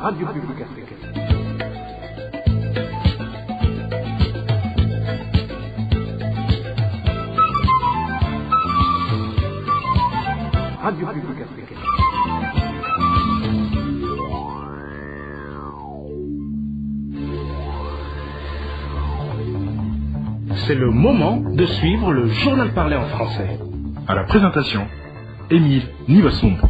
Radio Publique Africaine. Radio Publique Africaine. C'est le moment de suivre le journal parlé en français. À la présentation, Émile Nivasumba.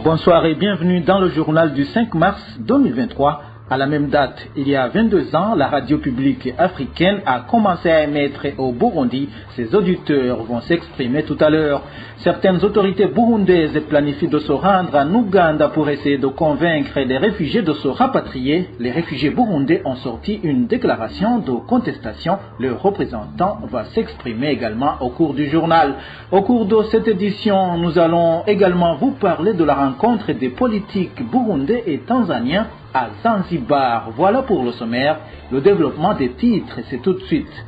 Bonsoir et bienvenue dans le journal du 5 mars 2023. À la même date, il y a 22 ans, la radio publique africaine a commencé à émettre au Burundi. Ses auditeurs vont s'exprimer tout à l'heure. Certaines autorités burundaises planifient de se rendre en Ouganda pour essayer de convaincre les réfugiés de se rapatrier. Les réfugiés burundais ont sorti une déclaration de contestation. Le représentant va s'exprimer également au cours du journal. Au cours de cette édition, nous allons également vous parler de la rencontre des politiques burundais et tanzaniens à Zanzibar. Voilà pour le sommaire. Le développement des titres, c'est tout de suite.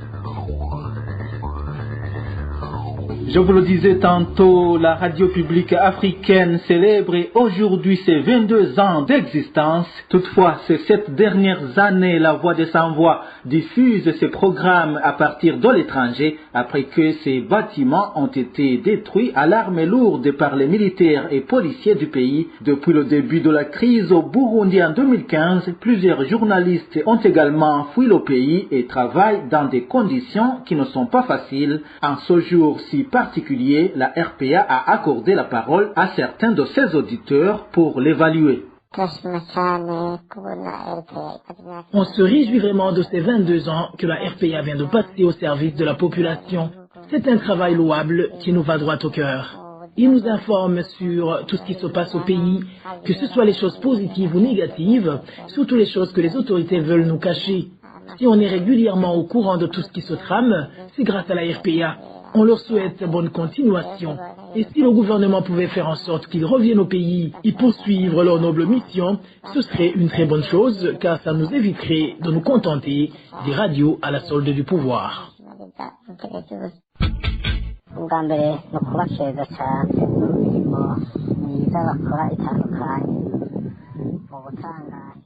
Je vous le disais tantôt, la radio publique africaine célèbre aujourd'hui ses 22 ans d'existence. Toutefois, ces 7 dernières années, la Voix des Sans-Voix diffuse ses programmes à partir de l'étranger après que ces bâtiments ont été détruits à l'arme lourde par les militaires et policiers du pays. Depuis le début de la crise au Burundi en 2015, plusieurs journalistes ont également fui le pays et travaillent dans des conditions qui ne sont pas faciles. En ce jour si particulier, la RPA a accordé la parole à certains de ses auditeurs pour l'évaluer. On se réjouit vraiment de ces 22 ans que la RPA vient de passer au service de la population. C'est un travail louable qui nous va droit au cœur. Il nous informe sur tout ce qui se passe au pays, que ce soit les choses positives ou négatives, surtout les choses que les autorités veulent nous cacher. Si on est régulièrement au courant de tout ce qui se trame, c'est grâce à la RPA. On leur souhaite bonne continuation. Et si le gouvernement pouvait faire en sorte qu'ils reviennent au pays et poursuivre leur noble mission, ce serait une très bonne chose, car ça nous éviterait de nous contenter des radios à la solde du pouvoir.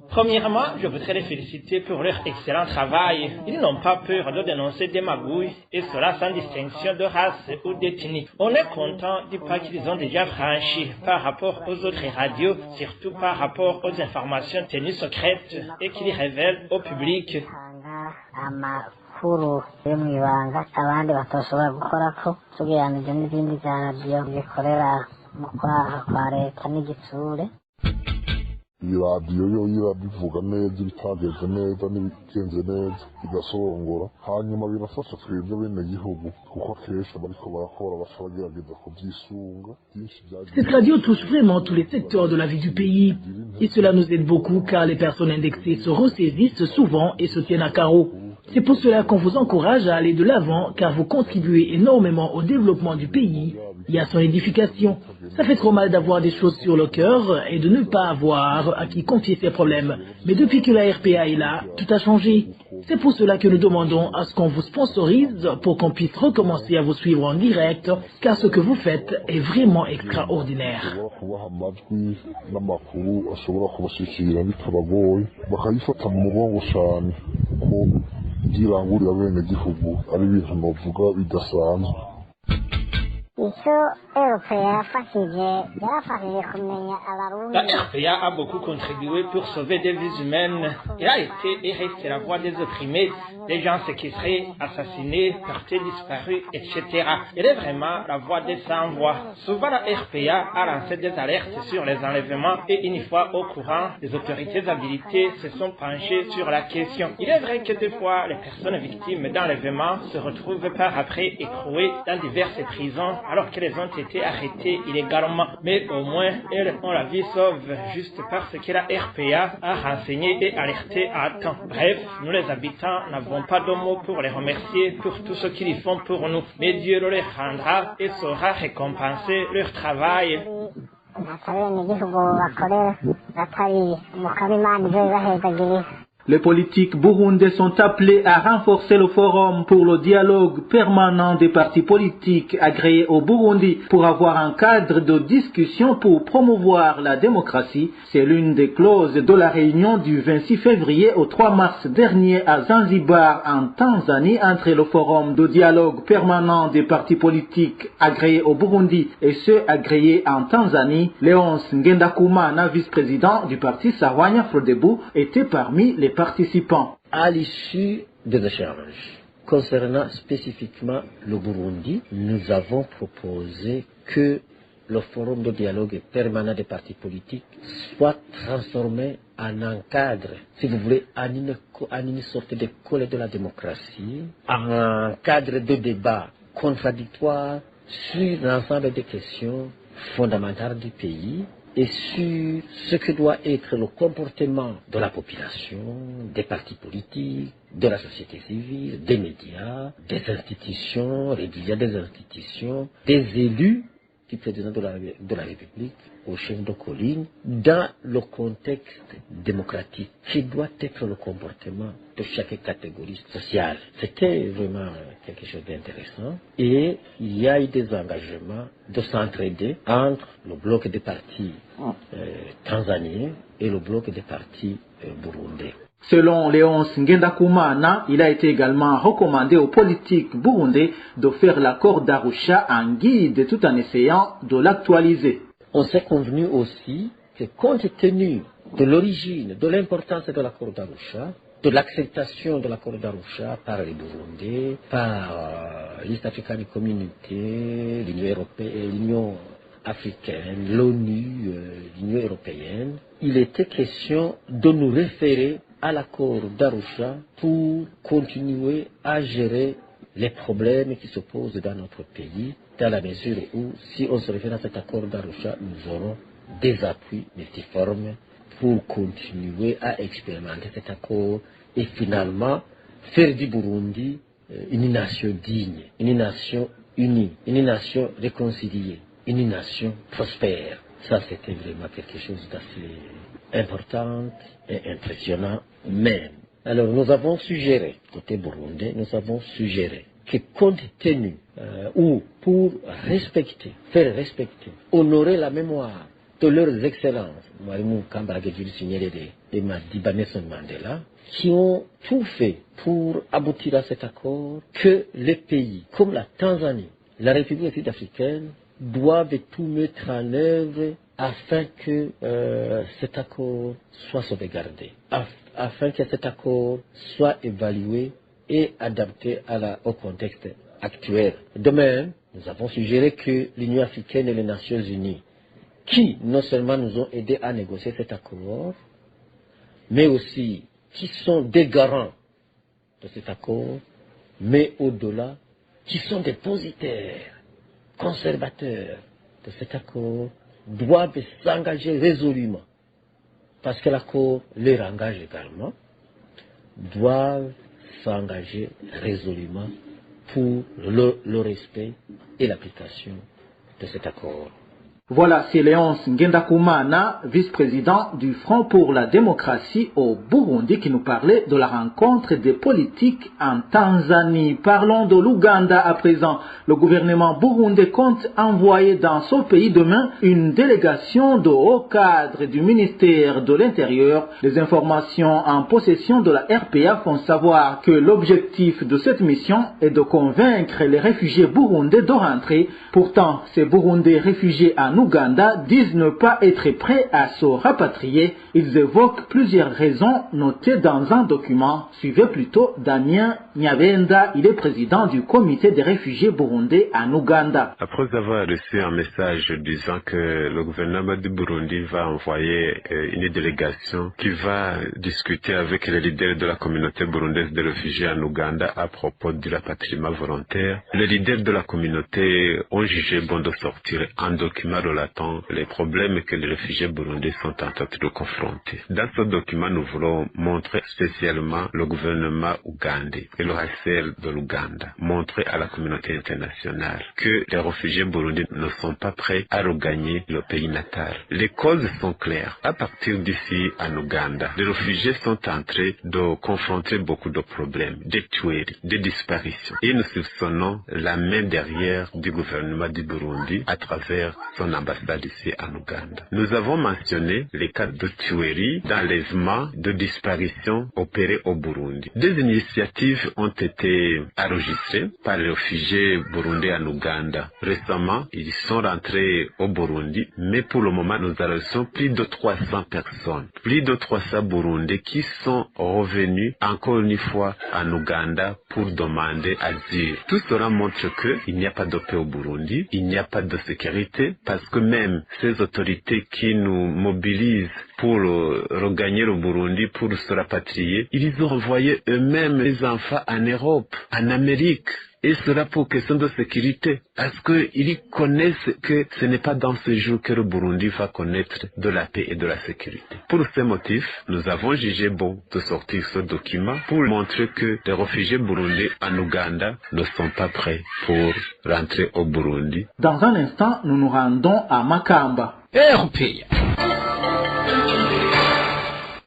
Premièrement, je voudrais les féliciter pour leur excellent travail. Ils n'ont pas peur de dénoncer des magouilles, et cela sans distinction de race ou d'ethnie. On est content du pas qu'ils ont déjà franchi par rapport aux autres radios, surtout par rapport aux informations tenues secrètes et qu'ils révèlent au public. iyi radiyo yo irabivuga neza ibitagenze neza n'ibigenze neza bigasongora hanyuma birafasha twebwe bene gihugu kuko akenshi bariko barakora baca bagerageza kubyisunga. Cette radio touche vraiment tous les secteurs de la vie du pays et cela nous aide beaucoup car les personnes indexées se ressaisissent souvent et se tiennent à carreau. C'est pour cela qu'on vous encourage à aller de l'avant car vous contribuez énormément au développement du pays et à son édification. Ça fait trop mal d'avoir des choses sur le cœur et de ne pas avoir à qui confier ses problèmes. Mais depuis que la RPA est là, tout a changé. C'est pour cela que nous demandons à ce qu'on vous sponsorise pour qu'on puisse recommencer à vous suivre en direct, car ce que vous faites est vraiment extraordinaire. La RPA a beaucoup contribué pour sauver des vies humaines. Elle a été et reste la voix des opprimés, des gens séquestrés, assassinés, portés disparus, etc. Elle est vraiment la voix des sans-voix. Souvent la RPA a lancé des alertes sur les enlèvements et une fois au courant, les autorités habilitées se sont penchées sur la question. Il est vrai que des fois, les personnes victimes d'enlèvements se retrouvent par après écrouées dans diverses prisons alors qu'elles ont été arrêtées illégalement. Mais au moins, elles ont la vie sauve juste parce que la RPA a renseigné et alerté à temps. Bref, nous les habitants n'avons pas de mots pour les remercier pour tout ce qu'ils font pour nous. Mais Dieu les rendra et saura récompenser leur travail. Les politiques burundais sont appelés à renforcer le forum pour le dialogue permanent des partis politiques agréés au Burundi pour avoir un cadre de discussion pour promouvoir la démocratie. C'est l'une des clauses de la réunion du 26 février au 3 mars dernier à Zanzibar en Tanzanie entre le forum de dialogue permanent des partis politiques agréés au Burundi et ceux agréés en Tanzanie. Léonce Ngendakumana, vice-président du parti Sahwanya Frodebu, était parmi les participants. À l'issue des échanges concernant spécifiquement le Burundi, nous avons proposé que le forum de dialogue permanent des partis politiques soit transformé en un cadre, si vous voulez, en une sorte de collet de la démocratie, en un cadre de débat contradictoire sur l'ensemble des questions fondamentales du pays et sur ce que doit être le comportement de la population, des partis politiques, de la société civile, des médias, des institutions, régulières des institutions, des élus du président de la République au chef de colline, dans le contexte démocratique qui doit être le comportement de chaque catégorie sociale. C'était vraiment quelque chose d'intéressant et il y a eu des engagements de s'entraider entre le bloc des partis tanzaniens et le bloc des partis burundais. Selon Léonce Ngendakumana, il a été également recommandé aux politiques burundais de faire l'accord d'Arusha en guide tout en essayant de l'actualiser. On s'est convenu aussi que compte tenu de l'origine, de l'importance de l'accord d'Arusha, de l'acceptation de l'accord d'Arusha par les Burundais, par l'East African Community, l'Union européenne, l'Union africaine, l'ONU, l'Union européenne, il était question de nous référer à l'accord d'Arusha pour continuer à gérer les problèmes qui se posent dans notre pays, dans la mesure où, si on se réfère à cet accord d'Arusha, nous aurons des appuis multiformes pour continuer à expérimenter cet accord et finalement faire du Burundi une nation digne, une nation unie, une nation réconciliée, une nation prospère. Ça, c'était vraiment quelque chose d'assez important et impressionnant même. Alors, nous avons suggéré, côté burundais, nous avons suggéré que compte tenu ou pour respecter, faire respecter, honorer la mémoire de leurs excellences, Mwalimu Kambarage Julius Nyerere et Madiba Nelson Mandela, qui ont tout fait pour aboutir à cet accord, que les pays comme la Tanzanie, la République sud-africaine, doivent tout mettre en œuvre afin que cet accord soit sauvegardé, afin que cet accord soit évalué et adapté au contexte actuel. De même, nous avons suggéré que l'Union africaine et les Nations unies, qui non seulement nous ont aidés à négocier cet accord, mais aussi qui sont des garants de cet accord, mais au-delà, qui sont des dépositaires, conservateurs de cet accord, doivent s'engager résolument, parce que l'accord les engage également, doivent s'engager résolument pour le respect et l'application de cet accord. Voilà, c'est Léonce Ngendakumana, vice-président du Front pour la démocratie au Burundi, qui nous parlait de la rencontre des politiques en Tanzanie. Parlons de l'Ouganda à présent. Le gouvernement burundais compte envoyer dans ce pays demain une délégation de hauts cadres du ministère de l'Intérieur. Les informations en possession de la RPA font savoir que l'objectif de cette mission est de convaincre les réfugiés burundais de rentrer. Pourtant, ces Burundais réfugiés en Ouganda disent ne pas être prêts à se rapatrier. Ils évoquent plusieurs raisons notées dans un document. Suivez plutôt Damien Nyabenda, il est président du comité des réfugiés burundais en Ouganda. Après avoir reçu un message disant que le gouvernement du Burundi va envoyer une délégation qui va discuter avec les leaders de la communauté burundaise des réfugiés en Ouganda à propos du rapatriement volontaire, les leaders de la communauté ont jugé bon de sortir un document relatant les problèmes que les réfugiés burundais sont en train de confronter. Dans ce document, nous voulons montrer spécialement le gouvernement ougandais et le HCR de l'Ouganda, montrer à la communauté internationale que les réfugiés burundais ne sont pas prêts à regagner le pays natal. Les causes sont claires. À partir d'ici en Ouganda, les réfugiés sont en train de confronter beaucoup de problèmes, des tueries, des disparitions. Et nous soupçonnons la main derrière du gouvernement du Burundi à travers son ambassade ici en Ouganda. Nous avons mentionné les cas de tueries, d'enlèvement, de disparitions opérées au Burundi. Des initiatives ont été enregistrées par les réfugiés burundais en Ouganda. Récemment, ils sont rentrés au Burundi, mais pour le moment, nous arrêtons plus de 300 personnes, plus de 300 Burundais qui sont revenus encore une fois en Ouganda pour demander asile. Tout cela montre qu'il n'y a pas de paix au Burundi, il n'y a pas de sécurité, parce que même ces autorités qui nous mobilisent pour regagner le Burundi, pour se rapatrier, ils ont envoyé eux-mêmes les enfants en Europe, en Amérique. Et cela pour question de sécurité, parce qu'ils connaissent que ce n'est pas dans ce jour que le Burundi va connaître de la paix et de la sécurité. Pour ces motifs, nous avons jugé bon de sortir ce document pour montrer que les réfugiés burundais en Ouganda ne sont pas prêts pour rentrer au Burundi. Dans un instant, nous nous rendons à Makamba. RPA.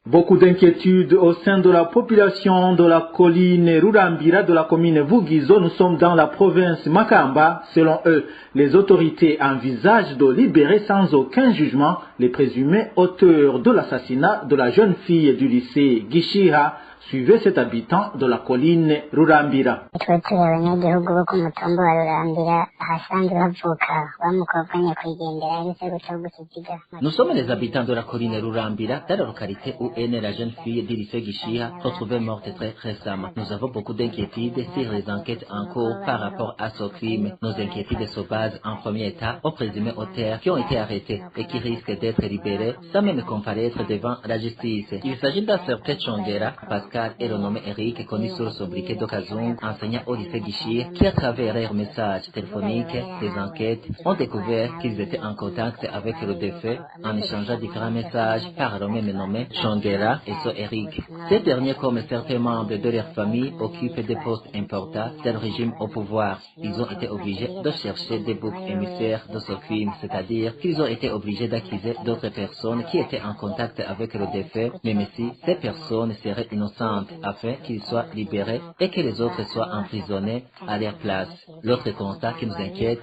Beaucoup d'inquiétudes au sein de la population de la colline Rurambira de la commune Vugizo. Nous sommes dans la province Makamba. Selon eux, les autorités envisagent de libérer sans aucun jugement les présumés auteurs de l'assassinat de la jeune fille du lycée Gishiha. Suivez cet habitant de la colline Rurambira. Nous sommes les habitants de la colline Rurambira, dans la localité où est née la jeune fille du lycée Gishiha, retrouvée morte très récemment. Nous avons beaucoup d'inquiétudes sur les enquêtes en cours par rapport à ce crime. Nos inquiétudes se basent en premier état aux présumés auteurs qui ont été arrêtés et qui risquent d'être libérés sans même comparaître devant la justice. Il s'agit d'un certain Chongera, Pascal et le nommé Eric, connu sur le sobriquet de Kazung, enseignant au lycée Gishiha, qui à travers leurs messages téléphoniques, des enquêtes, ont découvert qu'ils étaient en contact avec le défunt en échangeant différents messages par le même nommé Chongera et so Eric. Ces derniers, comme certains membres de leur famille, occupent des postes importants dans le régime au pouvoir. Ils ont été obligés de chercher des boucs émissaires de ce crime, c'est-à-dire qu'ils ont été obligés d'accuser d'autres personnes qui étaient en contact avec le défunt, même si ces personnes seraient innocentes, afin qu'ils soient libérés et que les autres soient emprisonnés à leur place. L'autre constat qui nous inquiète,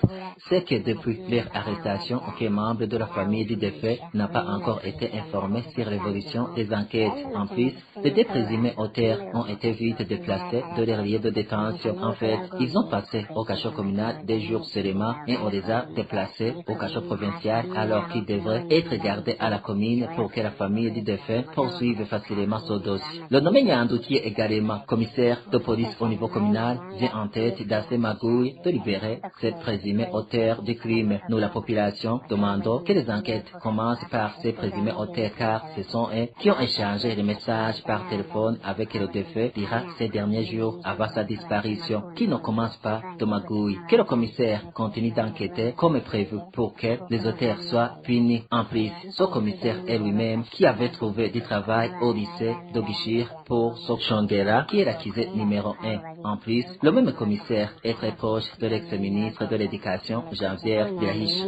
c'est que depuis leur arrestation, aucun membre de la famille du défunt n'a pas encore été informé sur l'évolution des enquêtes. En plus, les deux présumés auteurs ont été vite déplacés de leur lieu de détention. En fait, ils ont passé au cachot communal des jours seulement et on les a déplacés au cachot provincial alors qu'ils devraient être gardés à la commune pour que la famille du défunt poursuive facilement ce dossier. Le nommé Nyandu, qui est également commissaire de police au niveau communal, vient en tête dans ses magouilles de libérer ces présumés auteurs du crime. Nous, la population, demandons que les enquêtes commencent par ces présumés auteurs car ce sont eux qui ont échangé les messages par téléphone avec le défunt durant ces derniers jours avant sa disparition. Qui ne commence pas de magouilles. Que le commissaire continue d'enquêter comme prévu pour que les auteurs soient punis. En plus, ce commissaire est lui-même qui avait trouvé du travail au lycée de Gishiha pour Chongera, qui est l'accusé numéro 1. En plus, le même commissaire est très proche de l'ex-ministre de l'Éducation, Janvier Birahiche.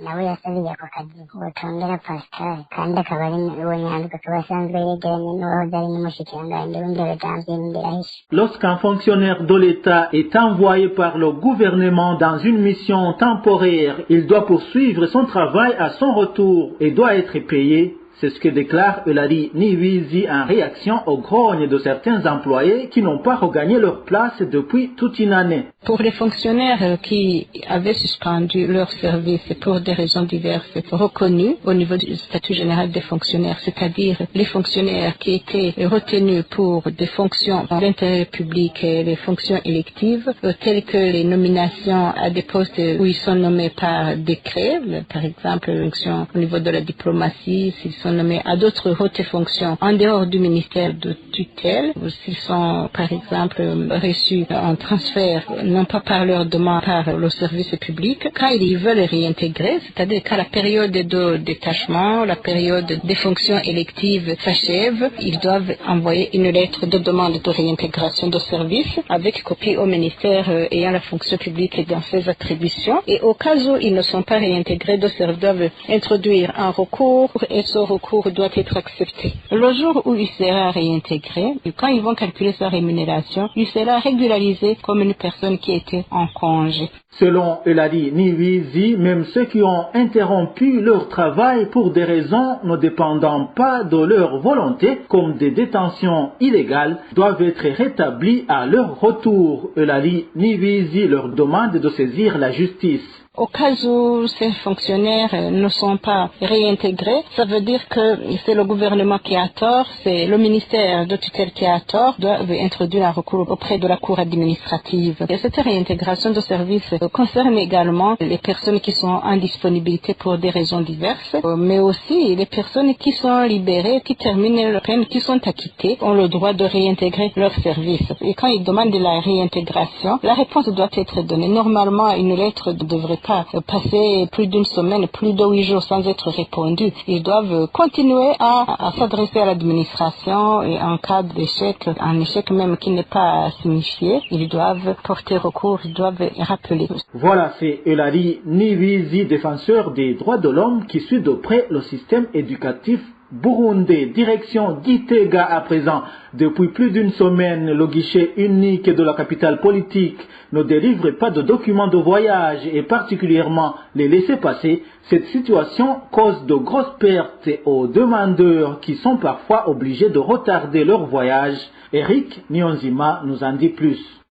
nawe yasabiye ako kazi Butongera Pascal kandi akaba ari uwo Nyanduka akaba asanzwe yegeranye n'uwahoze ari n'umushikiranganji w'indero Janvier Ndirahisha. Lorsqu'un fonctionnaire de l'État est envoyé par le gouvernement dans une mission temporaire, il doit poursuivre son travail à son retour et doit être payé. C'est ce que déclare Eulali Niwizi en réaction aux grognes de certains employés qui n'ont pas regagné leur place depuis toute une année. Pour les fonctionnaires qui avaient suspendu leur service pour des raisons diverses reconnues au niveau du statut général des fonctionnaires, c'est-à-dire les fonctionnaires qui étaient retenus pour des fonctions d'intérêt public et les fonctions électives, telles que les nominations à des postes où ils sont nommés par décret, par exemple les fonctions au niveau de la diplomatie, s'ils sont nommés à d'autres hautes fonctions en dehors du ministère du tutelle, s'ils sont par exemple reçus en transfert, non pas par leur demande, par le service public, quand ils veulent réintégrer, c'est-à-dire qu'à la période de détachement, la période des fonctions électives s'achève, ils doivent envoyer une lettre de demande de réintégration de service avec copie au ministère ayant la fonction publique dans ses attributions. Et au cas où ils ne sont pas réintégrés de service, doivent introduire un recours et ce recours doit être accepté. Le jour où il sera réintégré, quand ils vont calculer sa rémunération, il sera régularisé comme une personne qui était en congé. Selon Eulalie Niwizi, même ceux qui ont interrompu leur travail pour des raisons ne dépendant pas de leur volonté, comme des détentions illégales, doivent être rétablis à leur retour. Eulalie Niwizi leur demande de saisir la justice. Au cas où ces fonctionnaires ne sont pas réintégrés, ça veut dire que c'est le gouvernement qui a tort, c'est le ministère de tutelle qui a tort, doit introduire un recours auprès de la cour administrative. Et cette réintégration de service concerne également les personnes qui sont en disponibilité pour des raisons diverses, mais aussi les personnes qui sont libérées, qui terminent leur peine, qui sont acquittées, ont le droit de réintégrer leur service. Et quand ils demandent la réintégration, la réponse doit être donnée. Normalement, une lettre devrait pas passer plus d'une semaine, plus de 8 jours sans être répondu. Ils doivent continuer à s'adresser à l'administration et en cas d'échec, un échec même qui n'est pas signifié, ils doivent porter recours, ils doivent rappeler. Voilà, c'est Eulalie Niwizi, défenseur des droits de l'homme, qui suit de près le système éducatif burundais. Direction Gitega à présent. Depuis plus d'une semaine, le guichet unique de la capitale politique ne délivre pas de documents de voyage et particulièrement les laissez-passer. Cette situation cause de grosses pertes aux demandeurs qui sont parfois obligés de retarder leur voyage. Eric Nyonzima nous en dit plus.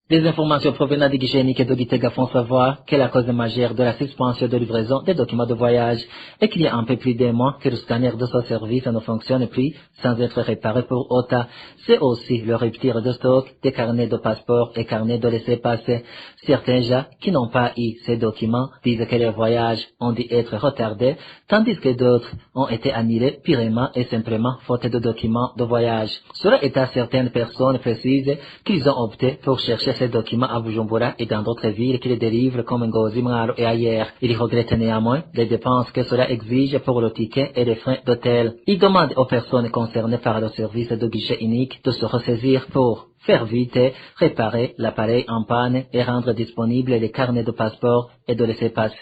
Des informations provenant du guichet unique de Gitega font savoir que la cause majeure de la suspension de livraison des documents de voyage est qu'il y a un peu plus d'un mois que le scanner de ce service ne fonctionne plus sans être réparé pour OTA. C'est aussi le rupture de stock des carnets de passeport et carnets de laissez-passer. Certains gens qui n'ont pas eu ces documents disent que leurs voyages ont dû être retardés, tandis que d'autres ont été annulés purement et simplement faute de documents de voyage. Cela est à certaines personnes précises qu'ils ont opté pour chercher ces documents à Bujumbura et dans d'autres villes qui les délivrent comme Ngozi, Mwaro et ailleurs. Ils regrettent néanmoins les dépenses que cela exige pour le ticket et les frais d'hôtel. Ils demandent aux personnes concernées par le service de guichet unique de se ressaisir pour faire vite, réparer l'appareil en panne et rendre disponibles les carnets de passeport et de laissez-passer.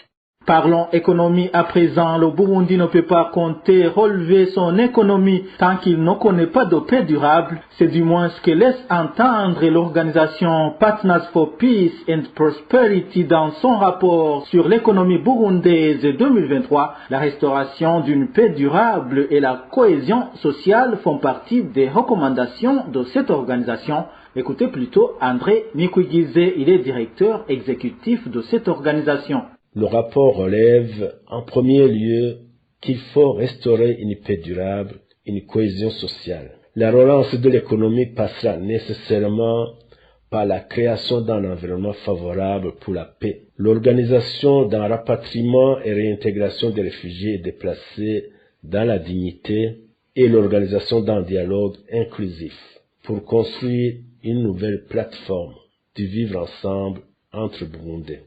Parlons économie à présent. Le Burundi ne peut pas compter relever son économie tant qu'il ne connaît pas de paix durable. C'est du moins ce que laisse entendre l'organisation Partners for Peace and Prosperity dans son rapport sur l'économie burundaise 2023. La restauration d'une paix durable et la cohésion sociale font partie des recommandations de cette organisation. Écoutez plutôt André Nikwigize, il est directeur exécutif de cette organisation. Le rapport relève en premier lieu qu'il faut restaurer une paix durable, une cohésion sociale. La relance de l'économie passera nécessairement par la création d'un environnement favorable pour la paix, l'organisation d'un rapatriement et réintégration des réfugiés et déplacés dans la dignité et l'organisation d'un dialogue inclusif pour construire une nouvelle plateforme du vivre ensemble entre Burundais.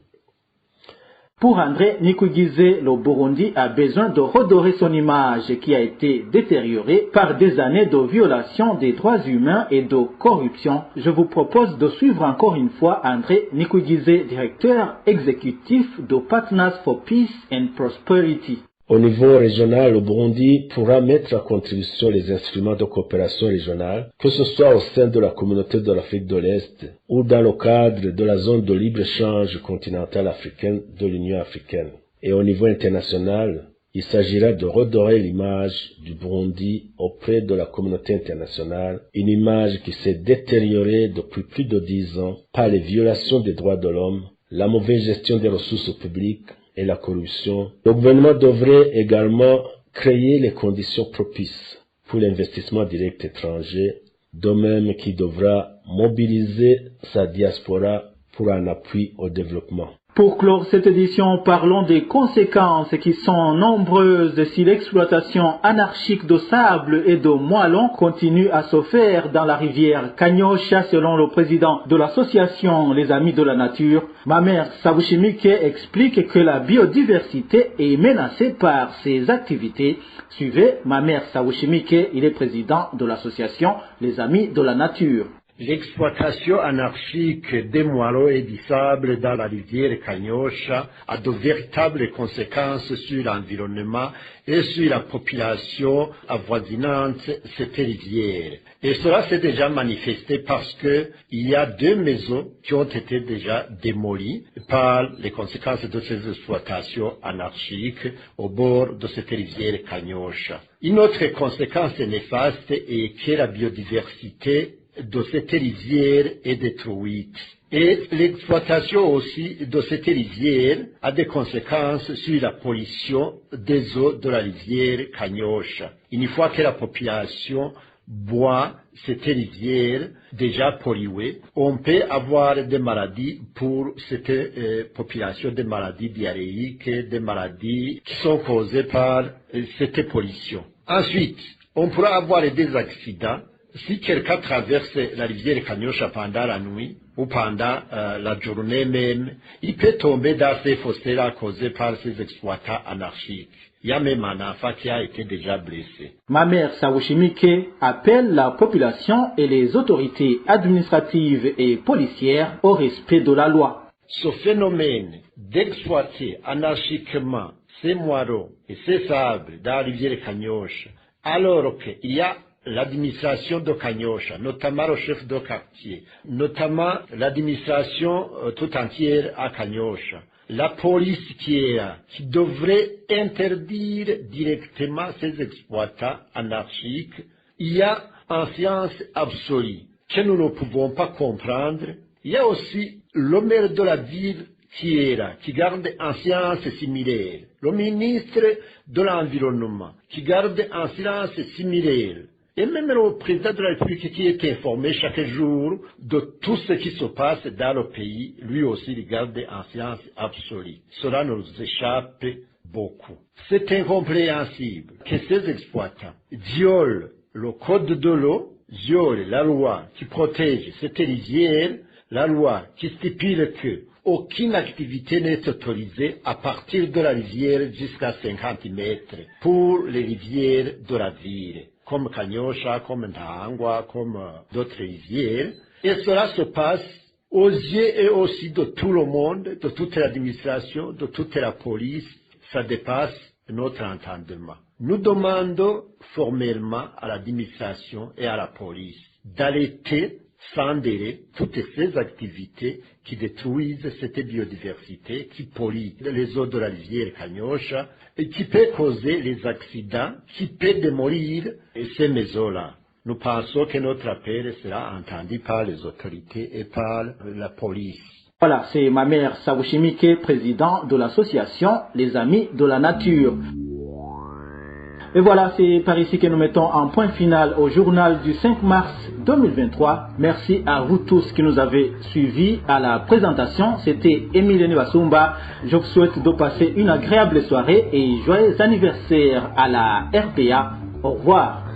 Pour André Nikwigize, le Burundi a besoin de redorer son image qui a été détériorée par des années de violation des droits humains et de corruption. Je vous propose de suivre encore une fois André Nikwigize, directeur exécutif de Partners for Peace and Prosperity. Au niveau régional, le Burundi pourra mettre à contribution les instruments de coopération régionale, que ce soit au sein de la communauté de l'Afrique de l'Est ou dans le cadre de la zone de libre-échange continentale africaine de l'Union africaine. Et au niveau international, il s'agira de redorer l'image du Burundi auprès de la communauté internationale, une image qui s'est détériorée depuis plus de 10 ans par les violations des droits de l'homme, la mauvaise gestion des ressources publiques, et la corruption. Le gouvernement devrait également créer les conditions propices pour l'investissement direct étranger, de même qu'il devra mobiliser sa diaspora pour un appui au développement. Pour clore cette édition, parlons des conséquences qui sont nombreuses si l'exploitation anarchique de sable et de moellons continue à se faire dans la rivière Kanyosha, selon le président de l'association Les Amis de la Nature. Mamer Sabushimike explique que la biodiversité est menacée par ces activités. Suivez Mamer Sabushimike, il est président de l'association Les Amis de la Nature. L'exploitation anarchique des moellons et du sable dans la rivière Kanyosha a de véritables conséquences sur l'environnement et sur la population avoisinante cette rivière. Et cela s'est déjà manifesté parce que il y a 2 maisons qui ont été déjà démolies par les conséquences de ces exploitations anarchiques au bord de cette rivière Kanyosha. Une autre conséquence néfaste est que la biodiversité de cette rivière est détruite. Et l'exploitation aussi de cette rivière a des conséquences sur la pollution des eaux de la rivière Kanyosha. Une fois que la population boit cette rivière déjà polluée, on peut avoir des maladies pour cette population, des maladies diarrhéiques, des maladies qui sont causées par cette pollution. Ensuite, on pourra avoir des accidents. Si quelqu'un traverse la rivière Kanyosha pendant la nuit ou pendant la journée même, il peut tomber dans ces fossés-là causés par ces exploitants anarchiques. Il y a même un enfant qui a été déjà blessé. Mamer Sabushimike appelle la population et les autorités administratives et policières au respect de la loi. Ce phénomène d'exploiter anarchiquement ces moellons et ces sables dans la rivière Kanyosha, alors qu'il y a l'administration de Kanyosha, notamment le chef de quartier, notamment l'administration tout entière à Kanyosha, la police qui est là, qui devrait interdire directement ces exploitants anarchiques, il y a une science absolue que nous ne pouvons pas comprendre. Il y a aussi le maire de la ville qui est là, qui garde un silence similaire, le ministre de l'Environnement, qui garde un silence similaire, et même le président de la République qui est informé chaque jour de tout ce qui se passe dans le pays, lui aussi il garde un silence absolu. Cela nous échappe beaucoup. C'est incompréhensible que ces exploitants violent le code de l'eau, violent la loi qui protège cette rivière, la loi qui stipule que aucune activité n'est autorisée à partir de la rivière jusqu'à 50 mètres pour les rivières de la ville, comme Kanyosha, comme Ntahangwa, comme d'autres rivières. Et cela se passe aux yeux et aussi de tout le monde, de toute l'administration, de toute la police. Ça dépasse notre entendement. Nous demandons formellement à l'administration et à la police d'arrêter sans délai toutes ces activités qui détruisent cette biodiversité, qui polluent les eaux de la rivière Kanyosha et qui peut causer les accidents, qui peut démolir ces maisons-là. Nous pensons que notre appel sera entendu par les autorités et par la police. Voilà, c'est Mamer Sabushimike, président de l'association Les Amis de la Nature. Et voilà, c'est par ici que nous mettons un point final au journal du 5 mars 2023. Merci à vous tous qui nous avez suivis à la présentation. C'était Émile Nibasumba. Je vous souhaite de passer une agréable soirée et joyeux anniversaire à la RPA. Au revoir.